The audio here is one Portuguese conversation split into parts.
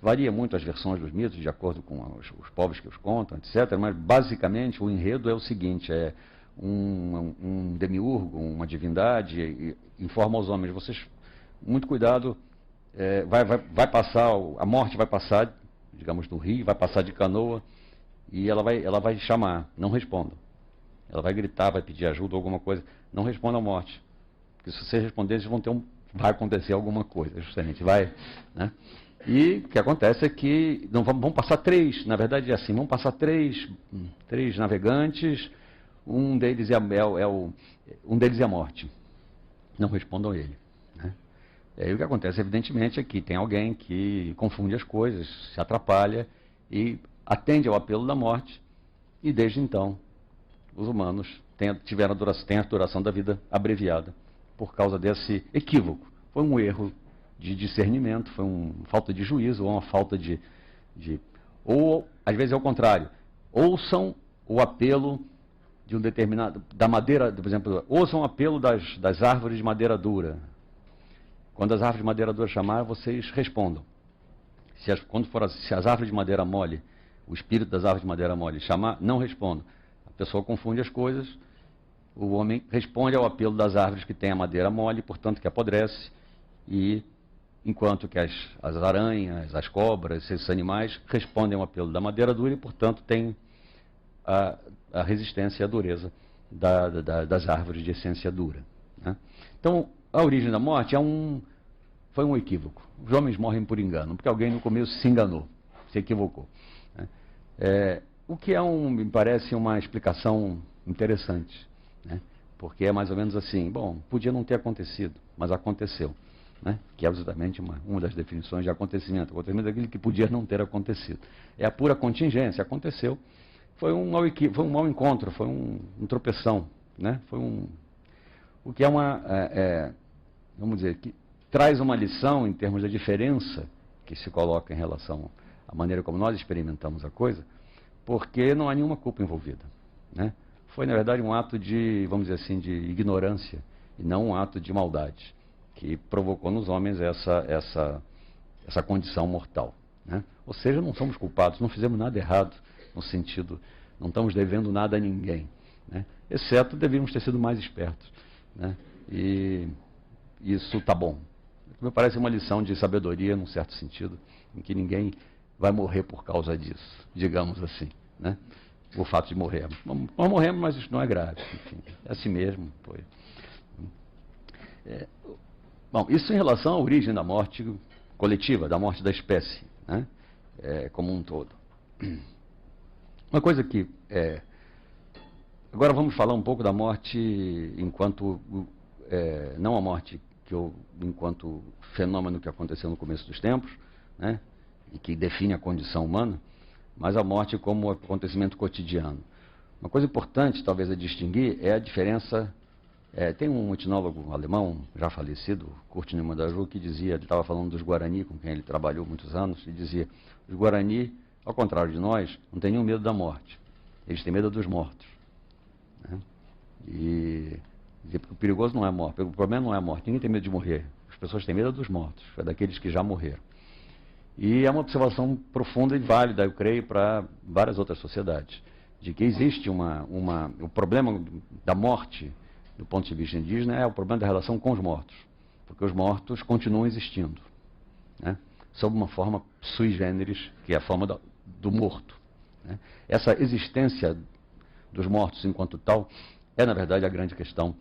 Varia muito as versões dos mitos, de acordo com os povos que os contam, etc. Mas, basicamente, o enredo é o seguinte, um demiurgo, uma divindade, informa aos homens, vocês, muito cuidado, vai passar, a morte vai passar, digamos, do rio, vai passar de canoa, e ela vai chamar, não respondam. Ela vai gritar, vai pedir ajuda, alguma coisa, não respondam à morte. Porque se vocês responderem, vai acontecer alguma coisa, justamente, né? E o que acontece é que vão passar três, na verdade é assim, vão passar três navegantes, um deles é a morte. Não respondam a ele, né? E o que acontece, evidentemente, é que tem alguém que confunde as coisas, se atrapalha e atende ao apelo da morte, e desde então os humanos têm a duração da vida abreviada por causa desse equívoco. Foi um erro de discernimento, foi uma falta de juízo, ou uma falta ou, às vezes, é o contrário. Ouçam o apelo de um determinado... da madeira, por exemplo, ouçam o apelo das árvores de madeira dura. Quando as árvores de madeira dura chamarem, vocês respondam. Se as árvores de madeira mole, o espírito das árvores de madeira mole chamar, não respondam. A pessoa confunde as coisas, o homem responde ao apelo das árvores que têm a madeira mole, portanto que apodrece, e enquanto que as aranhas, as cobras, esses animais respondem ao apelo da madeira dura e, portanto, têm a resistência e a dureza das árvores de essência dura, né? Então, a origem da morte foi um equívoco. Os homens morrem por engano, porque alguém no começo se enganou, se equivocou, né? O que me parece uma explicação interessante, né? Porque é mais ou menos assim, bom, podia não ter acontecido, mas aconteceu, né? Que é exatamente uma das definições de acontecimento. O acontecimento é aquilo que podia não ter acontecido. É a pura contingência, aconteceu. Foi um mau encontro, foi um tropeção, né? O que vamos dizer, que traz uma lição em termos da diferença que se coloca em relação à maneira como nós experimentamos a coisa, porque não há nenhuma culpa envolvida, né? Foi, na verdade, um ato vamos dizer assim, de ignorância, e não um ato de maldade, que provocou nos homens essa condição mortal, né? Ou seja, não somos culpados, não fizemos nada errado, no sentido, não estamos devendo nada a ninguém, né? Exceto deveríamos ter sido mais espertos, né? E isso está bom. Me parece uma lição de sabedoria, num certo sentido, em que ninguém vai morrer por causa disso, digamos assim, né? O fato de morrer. Nós morremos, mas isso não é grave, enfim, é assim mesmo. Foi. Bom, isso em relação à origem da morte coletiva, da morte da espécie, né? Como um todo. Uma coisa que... agora vamos falar um pouco da morte enquanto... não a morte enquanto fenômeno que aconteceu no começo dos tempos, né? E que define a condição humana, mas a morte como acontecimento cotidiano. Uma coisa importante, talvez, a distinguir é a diferença... tem um etnólogo alemão, já falecido, Kurt Neumann da Ju, que dizia, ele estava falando dos Guarani, com quem ele trabalhou muitos anos, e dizia, os Guarani, ao contrário de nós, não têm nenhum medo da morte, eles têm medo dos mortos, né? E o perigoso não é a morte, o problema não é a morte, ninguém tem medo de morrer, as pessoas têm medo dos mortos, é daqueles que já morreram. E é uma observação profunda e válida, eu creio, para várias outras sociedades, de que existe o problema da morte, do ponto de vista indígena, é o problema da relação com os mortos, porque os mortos continuam existindo, né? Sob uma forma sui generis, que é a forma do morto, né? Essa existência dos mortos enquanto tal é, na verdade, a grande questão,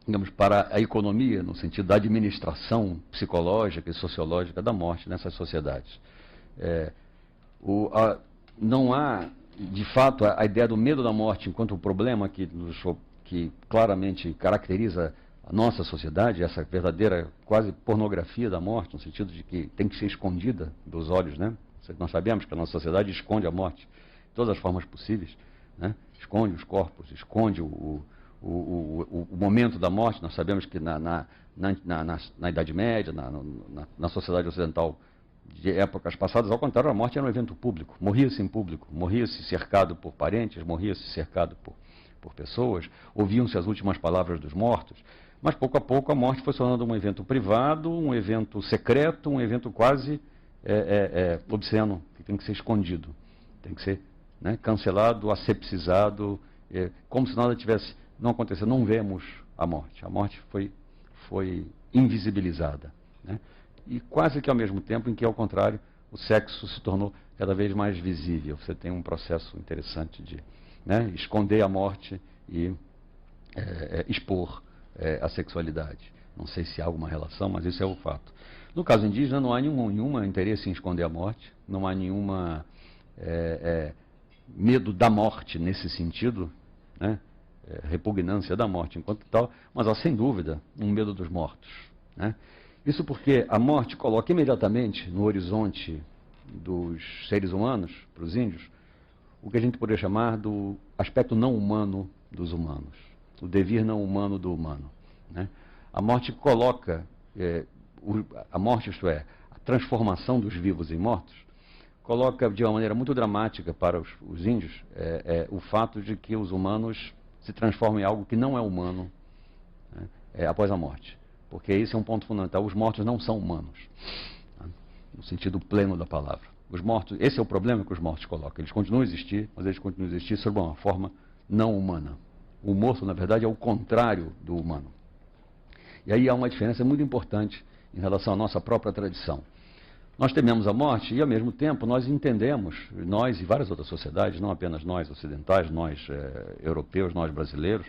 digamos, para a economia, no sentido da administração psicológica e sociológica da morte nessas sociedades. Não há, de fato, a ideia do medo da morte enquanto um problema que claramente caracteriza a nossa sociedade, essa verdadeira quase pornografia da morte, no sentido de que tem que ser escondida dos olhos, né? Nós sabemos que a nossa sociedade esconde a morte de todas as formas possíveis, né? Esconde os corpos, esconde o momento da morte. Nós sabemos que na Idade Média, na sociedade ocidental de épocas passadas, ao contrário, a morte era um evento público, morria-se em público, morria-se cercado por parentes, morria-se cercado por pessoas, ouviam-se as últimas palavras dos mortos, mas pouco a pouco a morte foi se tornando um evento privado, um evento secreto, um evento quase obsceno, que tem que ser escondido, tem que ser, né, cancelado, asepsizado, como se nada tivesse, não aconteceu. Não vemos a morte foi invisibilizada, né? E quase que ao mesmo tempo em que, ao contrário, o sexo se tornou cada vez mais visível. Você tem um processo interessante de, né, esconder a morte e expor a sexualidade. Não sei se há alguma relação, mas isso é o fato. No caso indígena, não há nenhum interesse em esconder a morte, não há nenhuma medo da morte nesse sentido, né? Repugnância da morte enquanto tal, mas há sem dúvida um medo dos mortos, né? Isso porque a morte coloca imediatamente no horizonte dos seres humanos, para os índios, o que a gente poderia chamar do aspecto não humano dos humanos, o devir não humano do humano, né? A morte coloca, a morte, isto é, a transformação dos vivos em mortos, coloca de uma maneira muito dramática para os índios o fato de que os humanos se transformam em algo que não é humano, né, após a morte. Porque esse é um ponto fundamental. Os mortos não são humanos, né, no sentido pleno da palavra. Os mortos, esse é o problema que os mortos colocam. Eles continuam a existir, mas eles continuam a existir sob uma forma não humana. O morto, na verdade, é o contrário do humano. E aí há uma diferença muito importante em relação à nossa própria tradição. Nós tememos a morte e, ao mesmo tempo, nós entendemos, nós e várias outras sociedades, não apenas nós ocidentais, nós europeus, nós brasileiros,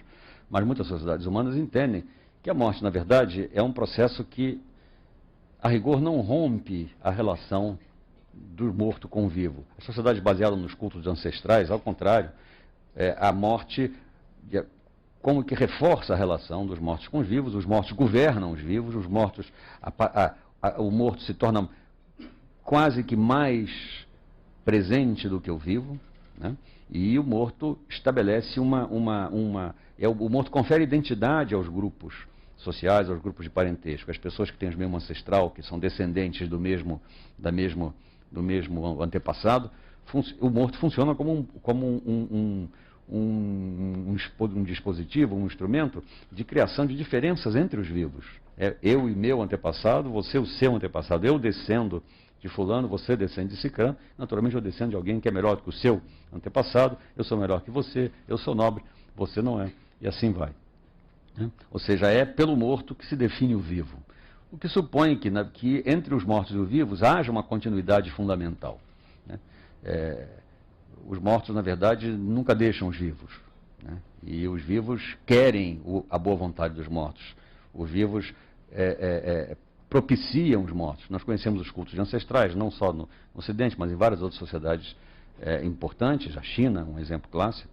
mas muitas sociedades humanas entendem que a morte, na verdade, é um processo que, a rigor, não rompe a relação do morto com o vivo. As sociedades baseadas nos cultos ancestrais, ao contrário, a morte como que reforça a relação dos mortos com os vivos, os mortos governam os vivos, os mortos, o morto se torna quase que mais presente do que o vivo, né? E o morto estabelece o morto confere identidade aos grupos sociais, aos grupos de parentesco, as pessoas que têm o mesmo ancestral, que são descendentes do mesmo antepassado. O morto funciona como um dispositivo, um instrumento de criação de diferenças entre os vivos. Eu e meu antepassado, você o seu antepassado. Eu descendo de fulano, você descende de cicrano, naturalmente eu descendo de alguém que é melhor do que o seu antepassado, eu sou melhor que você, eu sou nobre, você não é, e assim vai, né? Ou seja, é pelo morto que se define o vivo, o que supõe que entre os mortos e os vivos haja uma continuidade fundamental, né? Os mortos, na verdade, nunca deixam os vivos, né? E os vivos querem a boa vontade dos mortos. Os vivos propiciam os mortos. Nós conhecemos os cultos ancestrais, não só no Ocidente, mas em várias outras sociedades importantes. A China, um exemplo clássico.